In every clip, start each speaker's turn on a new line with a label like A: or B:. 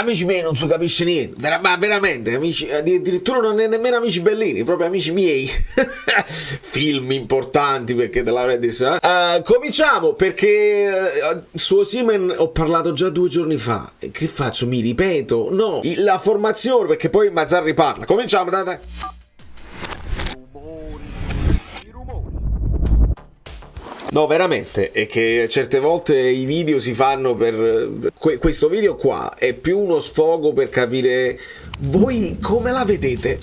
A: amici miei non si capisce niente, ma veramente, amici, addirittura non è nemmeno amici bellini, proprio amici miei. Film importanti, perché te l'avrei detto. Cominciamo, perché su Osimhen ho parlato già 2 giorni fa. Che faccio? Mi ripeto? No, la formazione, perché poi Mazzarri parla. Cominciamo, dai. No, veramente, è che certe volte i video si fanno per... questo video qua è più uno sfogo per capire voi come la vedete.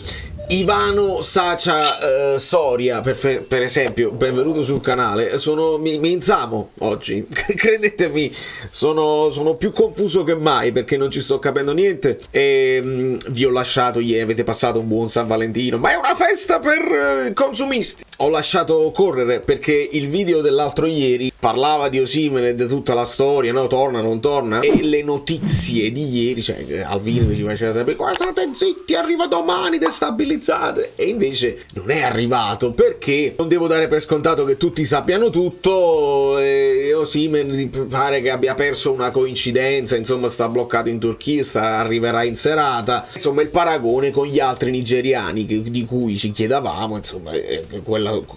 A: Ivano Sacia Soria, per esempio, benvenuto sul canale. Mi insamo oggi, credetemi, sono più confuso che mai perché non ci sto capendo niente. E vi ho lasciato ieri, avete passato un buon San Valentino, ma è una festa per consumisti. Ho lasciato correre perché il video dell'altro ieri parlava di Osimhen e di tutta la storia, no? Torna, non torna. E le notizie di ieri, cioè Alvino ci faceva sapere: qua state zitti, arriva domani, destabilizzate. E invece non è arrivato, perché non devo dare per scontato che tutti sappiano tutto. E Osimhen pare che abbia perso una coincidenza, insomma sta bloccato in Turchia, arriverà in serata. Insomma il paragone con gli altri nigeriani di cui ci chiedavamo, insomma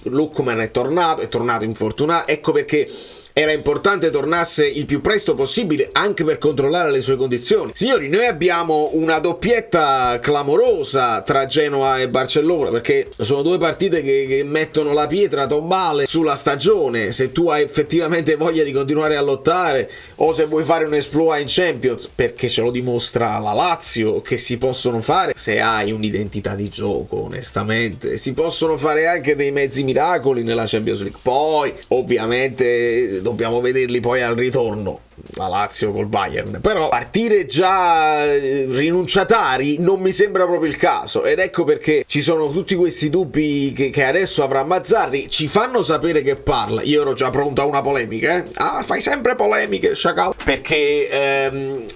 A: Lookman è tornato infortunato. Ecco perché era importante tornasse il più presto possibile, anche per controllare le sue condizioni. Signori, noi abbiamo una doppietta clamorosa tra Genoa e Barcellona, perché sono 2 partite che mettono la pietra tombale sulla stagione. Se tu hai effettivamente voglia di continuare a lottare, o se vuoi fare un exploit in Champions, perché ce lo dimostra la Lazio che si possono fare, se hai un'identità di gioco, onestamente si possono fare anche dei mezzi miracoli nella Champions League. Poi ovviamente dobbiamo vederli poi al ritorno, la Lazio col Bayern, però partire già rinunciatari non mi sembra proprio il caso, ed ecco perché ci sono tutti questi dubbi che adesso avrà Mazzarri. Ci fanno sapere che parla, io ero già pronto a una polemica, fai sempre polemiche, sciacallo, perché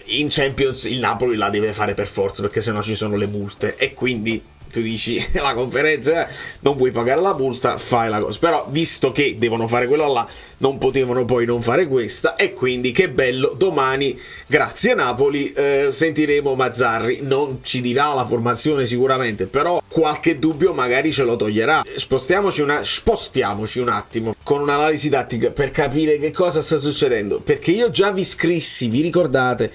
A: in Champions il Napoli la deve fare per forza, perché sennò ci sono le multe, e quindi tu dici la conferenza non vuoi pagare la multa, fai la cosa. Però visto che devono fare quello là, non potevano poi non fare questa, e quindi che bello, domani grazie Napoli sentiremo Mazzarri. Non ci dirà la formazione sicuramente, però qualche dubbio magari ce lo toglierà. Spostiamoci un attimo con un'analisi tattica per capire che cosa sta succedendo, perché io già vi scrissi, vi ricordate,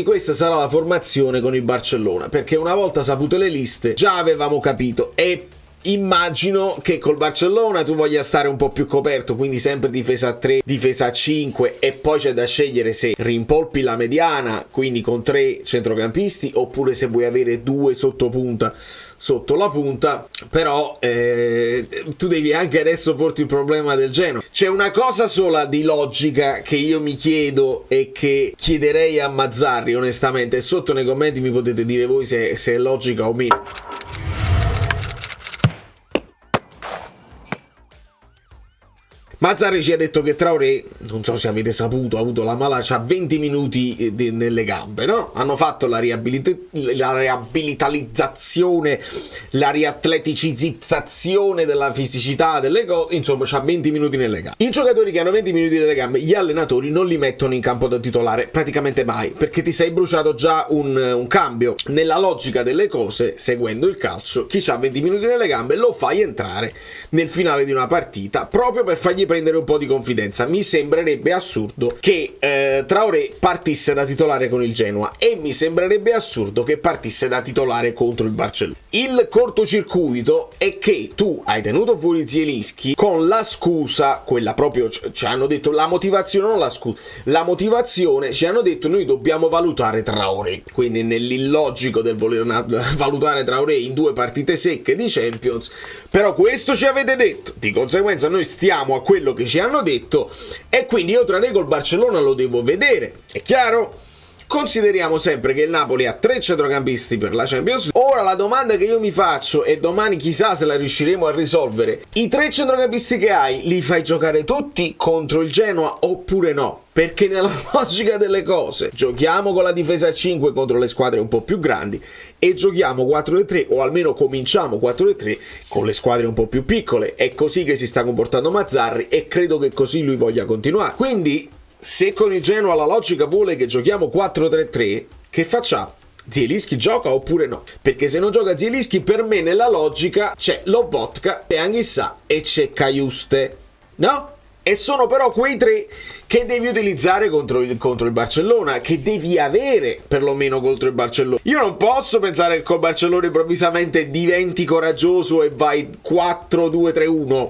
A: questa sarà la formazione con il Barcellona, perché una volta sapute le liste già avevamo capito, e immagino che col Barcellona tu voglia stare un po' più coperto, quindi sempre difesa a 3, difesa a 5, e poi c'è da scegliere se rimpolpi la mediana, quindi con 3 centrocampisti, oppure se vuoi avere 2 sottopunta sotto la punta. Però tu devi anche adesso porti il problema del Genoa. C'è una cosa sola di logica che io mi chiedo e che chiederei a Mazzarri onestamente, e sotto nei commenti mi potete dire voi se è logica o meno. Mazzarri ci ha detto che Traoré, non so se avete saputo, ha avuto la mala, c'ha 20 minuti nelle gambe, no? Hanno fatto la riabilitalizzazione, la riatleticizzazione della fisicità delle cose, insomma c'ha 20 minuti nelle gambe. I giocatori che hanno 20 minuti nelle gambe, gli allenatori non li mettono in campo da titolare praticamente mai, perché ti sei bruciato già un cambio. Nella logica delle cose, seguendo il calcio, chi ha 20 minuti nelle gambe lo fai entrare nel finale di una partita, proprio per fargli prendere un po' di confidenza. Mi sembrerebbe assurdo che Traoré partisse da titolare con il Genoa, e mi sembrerebbe assurdo che partisse da titolare contro il Barcellona. Il cortocircuito è che tu hai tenuto fuori Zielinski con la scusa, quella proprio, ci hanno detto la motivazione, non la scusa, la motivazione, ci hanno detto noi dobbiamo valutare Traoré, quindi nell'illogico del voler valutare Traoré in 2 partite secche di Champions. Però questo ci avete detto, di conseguenza noi stiamo a quello che ci hanno detto, e quindi io Traoré col Barcellona lo devo vedere, è chiaro? Consideriamo sempre che il Napoli ha 3 centrocampisti per la Champions League. Ora la domanda che io mi faccio, e domani chissà se la riusciremo a risolvere: i 3 centrocampisti che hai li fai giocare tutti contro il Genoa oppure no? Perché nella logica delle cose giochiamo con la difesa a 5 contro le squadre un po' più grandi, e giochiamo 4-3, o almeno cominciamo 4-3 con le squadre un po' più piccole. È così che si sta comportando Mazzarri, e credo che così lui voglia continuare. Quindi se con il Genoa la logica vuole che giochiamo 4-3-3, che facciamo? Zielinski gioca oppure no? Perché se non gioca Zielinski, per me nella logica c'è Lobotka e Anghissà e c'è Cajuste, no? E sono però quei tre che devi utilizzare contro il Barcellona, che devi avere perlomeno contro il Barcellona. Io non posso pensare che col Barcellona improvvisamente diventi coraggioso e vai 4-2-3-1.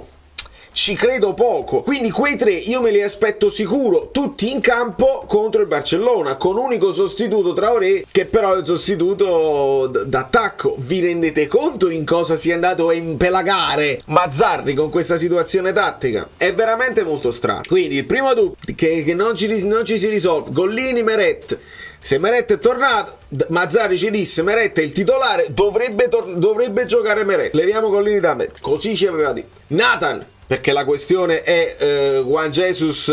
A: Ci credo poco. Quindi quei tre io me li aspetto sicuro tutti in campo contro il Barcellona, con unico sostituto Traoré, che però è il sostituto d'attacco. Vi rendete conto in cosa sia andato a impelagare Mazzarri con questa situazione tattica? È veramente molto strano. Quindi il primo dubbio che non ci si risolve: Gollini, Meret. Se Meret è tornato, Mazzarri ci disse Meret è il titolare, dovrebbe giocare Meret. Leviamo Gollini da mezzo, così ci aveva detto. Nathan, perché la questione è Juan Jesus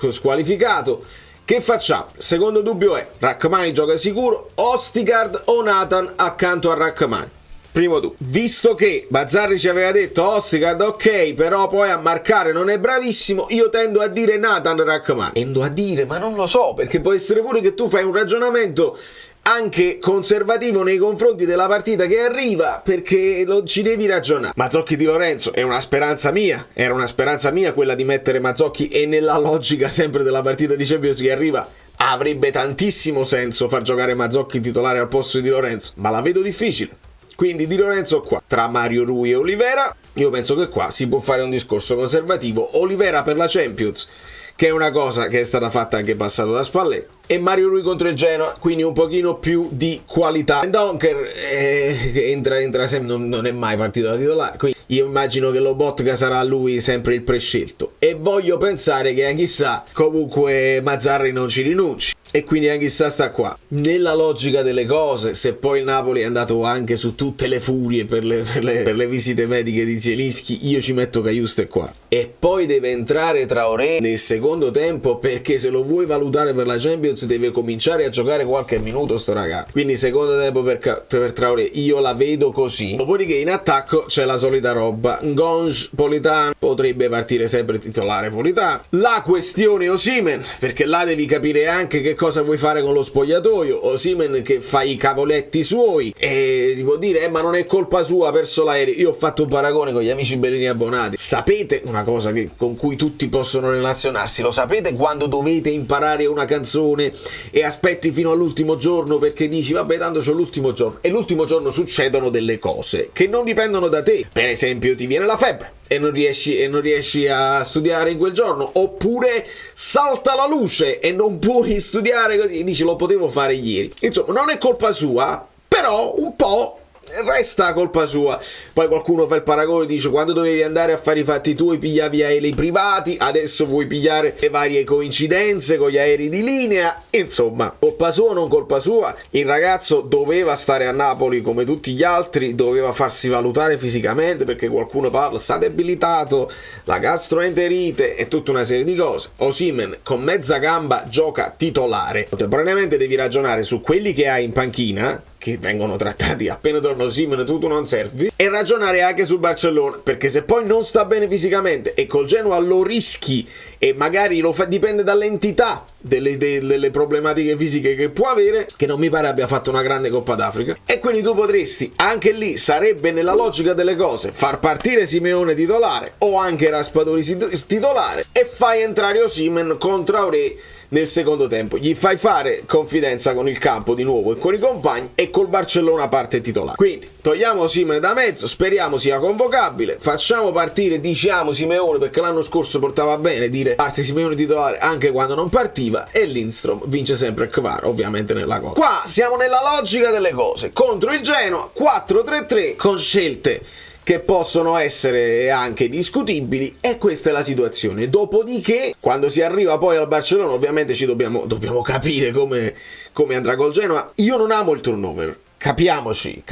A: squalificato. Che facciamo? Secondo dubbio è: Rrahmani gioca sicuro, Ostigard o Nathan accanto a Rrahmani? Primo dubbio. Visto che Mazzarri ci aveva detto Ostigard ok, però poi a marcare non è bravissimo, io tendo a dire Nathan Rrahmani. Tendo a dire, ma non lo so, perché può essere pure che tu fai un ragionamento anche conservativo nei confronti della partita che arriva, perché ci devi ragionare. Mazzocchi di Lorenzo è una speranza mia, era una speranza mia quella di mettere Mazzocchi, e nella logica sempre della partita di Champions che arriva avrebbe tantissimo senso far giocare Mazzocchi titolare al posto di Di Lorenzo, ma la vedo difficile. Quindi Di Lorenzo qua, tra Mario Rui e Olivera. Io penso che qua si può fare un discorso conservativo. Olivera per la Champions, che è una cosa che è stata fatta anche passato da Spalletti, e Mario Rui contro il Genoa, quindi un pochino più di qualità. Donker entra sempre, non è mai partito da titolare, quindi io immagino che Lobotka sarà lui sempre il prescelto, e voglio pensare che Anghissà comunque Mazzarri non ci rinunci, e quindi Anghissà sta qua. Nella logica delle cose, se poi il Napoli è andato anche su tutte le furie per le visite mediche di Zielinski, io ci metto Cajuste qua. E poi deve entrare Traoré nel secondo tempo, perché se lo vuoi valutare per la Champions deve cominciare a giocare qualche minuto sto ragazzo. Quindi secondo tempo per Traoré io la vedo così. Dopodiché in attacco c'è la solita roba: Ngonge, Politano, potrebbe partire sempre titolare Politano. La questione Osimhen, perché là devi capire anche che cosa vuoi fare con lo spogliatoio. Osimhen che fa i cavoletti suoi, e si può dire ma non è colpa sua, ha perso l'aereo. Io ho fatto un paragone con gli amici bellini abbonati. Sapete una cosa con cui tutti possono relazionarsi? Lo sapete quando dovete imparare una canzone e aspetti fino all'ultimo giorno perché dici vabbè tanto c'ho l'ultimo giorno, e l'ultimo giorno succedono delle cose che non dipendono da te. Per esempio ti viene la febbre e non riesci a studiare in quel giorno, oppure salta la luce e non puoi studiare, così dici lo potevo fare ieri. Insomma, non è colpa sua, però un po' resta colpa sua. Poi qualcuno fa il paragone e dice quando dovevi andare a fare i fatti tuoi pigliavi aerei privati, adesso vuoi pigliare le varie coincidenze con gli aerei di linea. Insomma, colpa sua o non colpa sua, il ragazzo doveva stare a Napoli come tutti gli altri, doveva farsi valutare fisicamente, perché qualcuno parla sta debilitato, la gastroenterite e tutta una serie di cose. Osimhen con mezza gamba gioca titolare. Contemporaneamente devi ragionare su quelli che hai in panchina, che vengono trattati appena torna Osimhen, tu non servi, e ragionare anche sul Barcellona, perché se poi non sta bene fisicamente e col Genoa lo rischi, e magari dipende dall'entità delle problematiche fisiche che può avere, che non mi pare abbia fatto una grande Coppa d'Africa, e quindi tu potresti, anche lì sarebbe nella logica delle cose, far partire Simeone titolare o anche Raspadori titolare, e fai entrare Osimhen con Traoré nel secondo tempo, gli fai fare confidenza con il campo di nuovo e con i compagni, e col Barcellona parte titolare. Quindi togliamo Osimhen da mezzo, speriamo sia convocabile, facciamo partire, diciamo, Simeone, perché l'anno scorso portava bene dire parte Simeone titolare anche quando non partiva, e Lindstrom vince sempre Kvar, ovviamente nella cosa. Qua siamo nella logica delle cose. Contro il Genoa 4-3-3 con scelte che possono essere anche discutibili, e questa è la situazione. Dopodiché, quando si arriva poi al Barcellona, ovviamente dobbiamo capire come andrà col Genoa. Io non amo il turnover. Capiamoci,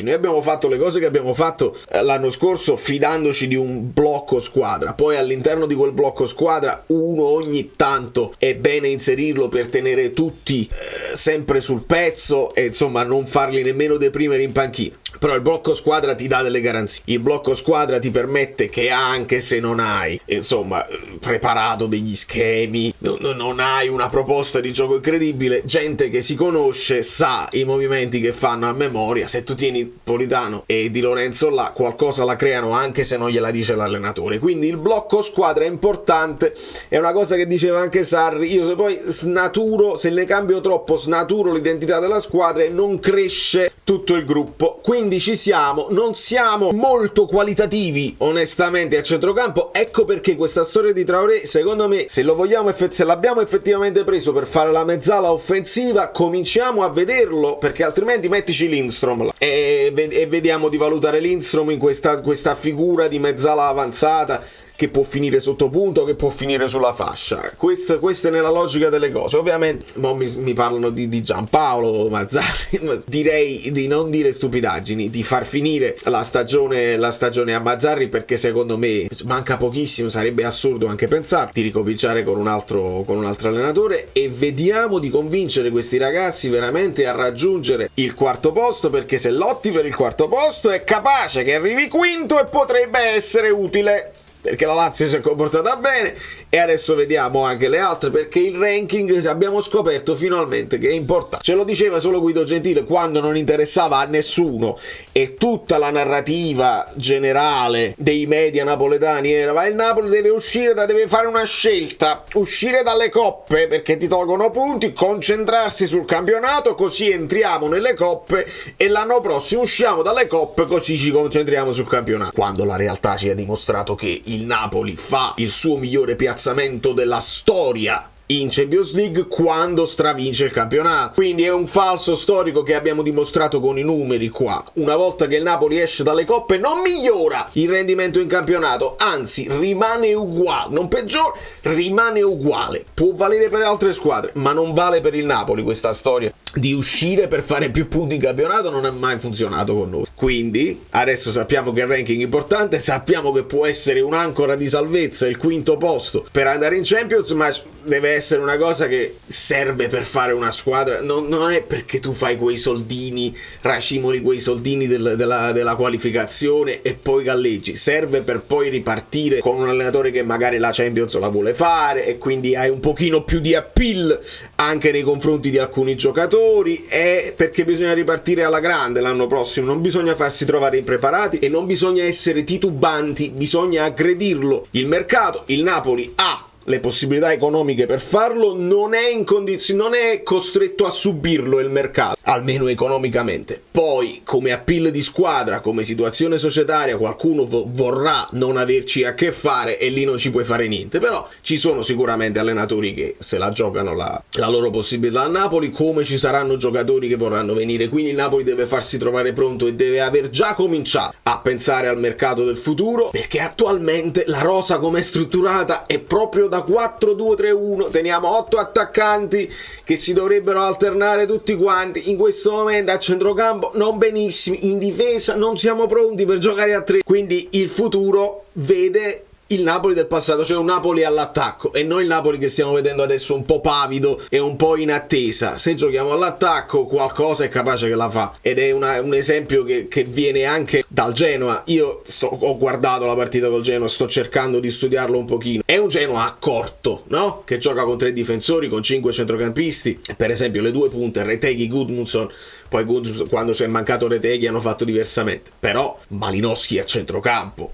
A: noi abbiamo fatto le cose che abbiamo fatto l'anno scorso fidandoci di un blocco squadra, poi all'interno di quel blocco squadra uno ogni tanto è bene inserirlo per tenere tutti sempre sul pezzo e insomma non farli nemmeno deprimere in panchina. però il blocco squadra ti dà delle garanzie. Il blocco squadra ti permette che, anche se non hai, insomma, preparato degli schemi, non hai una proposta di gioco incredibile, gente che si conosce sa i movimenti che fanno a memoria. Se tu tieni Politano e Di Lorenzo là, qualcosa la creano anche se non gliela dice l'allenatore. Quindi il blocco squadra è importante, è una cosa che diceva anche Sarri. Io se poi snaturo, se ne cambio troppo, snaturo l'identità della squadra e non cresce tutto il gruppo. Quindi ci siamo, non siamo molto qualitativi onestamente a centrocampo. Ecco perché questa storia di Traoré, secondo me, se l'abbiamo effettivamente preso per fare la mezzala offensiva, cominciamo a vederlo, perché altrimenti mettici Lindstrom là, e vediamo di valutare Lindstrom in questa figura di mezzala avanzata che può finire sotto punto, che può finire sulla fascia. Questo è nella logica delle cose. Ovviamente mi parlano di Giampaolo Mazzarri. Direi di non dire stupidaggini, di far finire la stagione a Mazzarri, perché secondo me manca pochissimo, sarebbe assurdo anche pensare di ricominciare con un altro allenatore, e vediamo di convincere questi ragazzi veramente a raggiungere il quarto posto, perché se lotti per il quarto posto è capace che arrivi quinto e potrebbe essere utile, perché la Lazio si è comportata bene, e adesso vediamo anche le altre, perché il ranking abbiamo scoperto finalmente che è importante. Ce lo diceva solo Guido Gentile quando non interessava a nessuno e tutta la narrativa generale dei media napoletani era: ma il Napoli deve uscire, deve fare una scelta, uscire dalle coppe perché ti tolgono punti, concentrarsi sul campionato, così entriamo nelle coppe e l'anno prossimo usciamo dalle coppe, così ci concentriamo sul campionato. Quando la realtà ci ha dimostrato che il Napoli fa il suo migliore piazzamento della storia in Champions League quando stravince il campionato. Quindi è un falso storico che abbiamo dimostrato con i numeri qua. Una volta che il Napoli esce dalle coppe non migliora il rendimento in campionato, anzi rimane uguale, non peggiora, rimane uguale. Può valere per altre squadre, ma non vale per il Napoli questa storia di uscire per fare più punti in campionato. Non è mai funzionato con noi. Quindi adesso sappiamo che il ranking è importante, sappiamo che può essere un'ancora di salvezza il quinto posto per andare in Champions, ma deve essere una cosa che serve per fare una squadra. Non è perché tu fai quei soldini, racimoli quei soldini della qualificazione e poi galleggi. Serve per poi ripartire con un allenatore che magari la Champions la vuole fare, e quindi hai un pochino più di appeal anche nei confronti di alcuni giocatori, e perché bisogna ripartire alla grande l'anno prossimo. Non bisogna farsi trovare impreparati e non bisogna essere titubanti, bisogna aggredirlo il mercato. Il Napoli ha le possibilità economiche per farlo, non è in condizione, non è costretto a subirlo il mercato, almeno economicamente. Poi come appeal di squadra, come situazione societaria, qualcuno vorrà non averci a che fare e lì non ci puoi fare niente. Però ci sono sicuramente allenatori che se la giocano la loro possibilità a Napoli, come ci saranno giocatori che vorranno venire. Quindi il Napoli deve farsi trovare pronto e deve aver già cominciato a pensare al mercato del futuro, perché attualmente la rosa come è strutturata è proprio da 4-2-3-1, teniamo 8 attaccanti che si dovrebbero alternare tutti quanti. In questo momento a centrocampo non benissimo, in difesa non siamo pronti per giocare a 3, quindi il futuro vede il Napoli del passato, cioè un Napoli all'attacco, e non il Napoli che stiamo vedendo adesso un po' pavido e un po' in attesa. Se giochiamo all'attacco qualcosa è capace che la fa, ed è un esempio che viene anche dal Genoa. Io ho guardato la partita col Genoa, sto cercando di studiarlo un pochino. È un Genoa accorto, no? Che gioca con 3 difensori, con 5 centrocampisti, per esempio le 2 punte Retegui, Gudmundsson. Poi quando c'è mancato Retegui hanno fatto diversamente, però Malinowski a centrocampo.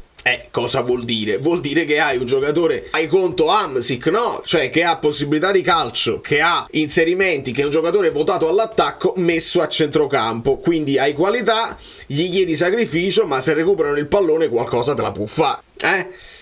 A: Cosa vuol dire? Vuol dire che hai un giocatore, hai conto Hamsik, no? Cioè che ha possibilità di calcio, che ha inserimenti, che è un giocatore votato all'attacco messo a centrocampo, quindi hai qualità, gli chiedi sacrificio, ma se recuperano il pallone qualcosa te la può fare,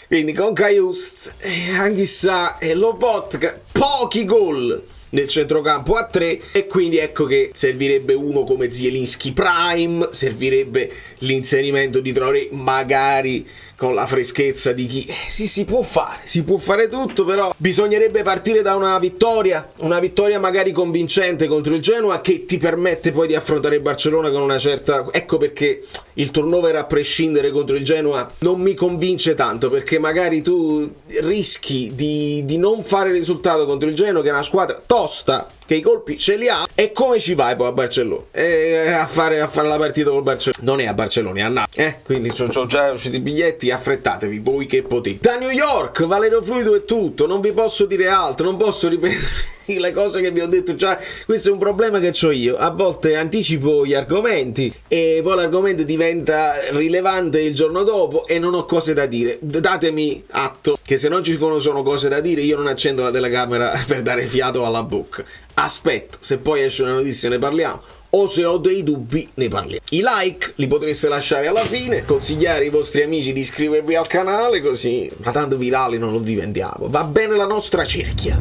A: Quindi con Cajuste, Anghissà e Lobotka, pochi gol nel centrocampo a 3, e quindi ecco che servirebbe uno come Zielinski Prime, servirebbe l'inserimento di Traoré magari con la freschezza di chi sì, si può fare tutto, però bisognerebbe partire da una vittoria magari convincente contro il Genoa, che ti permette poi di affrontare il Barcellona con una certa. Ecco perché il turnover a prescindere contro il Genoa non mi convince tanto, perché magari tu rischi di non fare risultato contro il Genoa, che è una squadra top, dimostra che i colpi ce li ha. E come ci vai poi a Barcellona? A fare la partita col Barcellona? Non è a Barcellona, è a Napoli. Quindi sono già usciti i biglietti, affrettatevi voi che potete. Da New York, Valerio Fluido è tutto, non vi posso dire altro, non posso ripetere le cose che vi ho detto già. Questo è un problema che ho io, a volte anticipo gli argomenti e poi l'argomento diventa rilevante il giorno dopo e non ho cose da dire. Datemi atto che se non ci sono cose da dire io non accendo la telecamera per dare fiato alla bocca. Aspetto, se poi esce una notizia ne parliamo, o se ho dei dubbi ne parliamo. I like li potreste lasciare alla fine, consigliare ai vostri amici di iscrivervi al canale, così ma tanto virali non lo diventiamo. Va bene la nostra cerchia.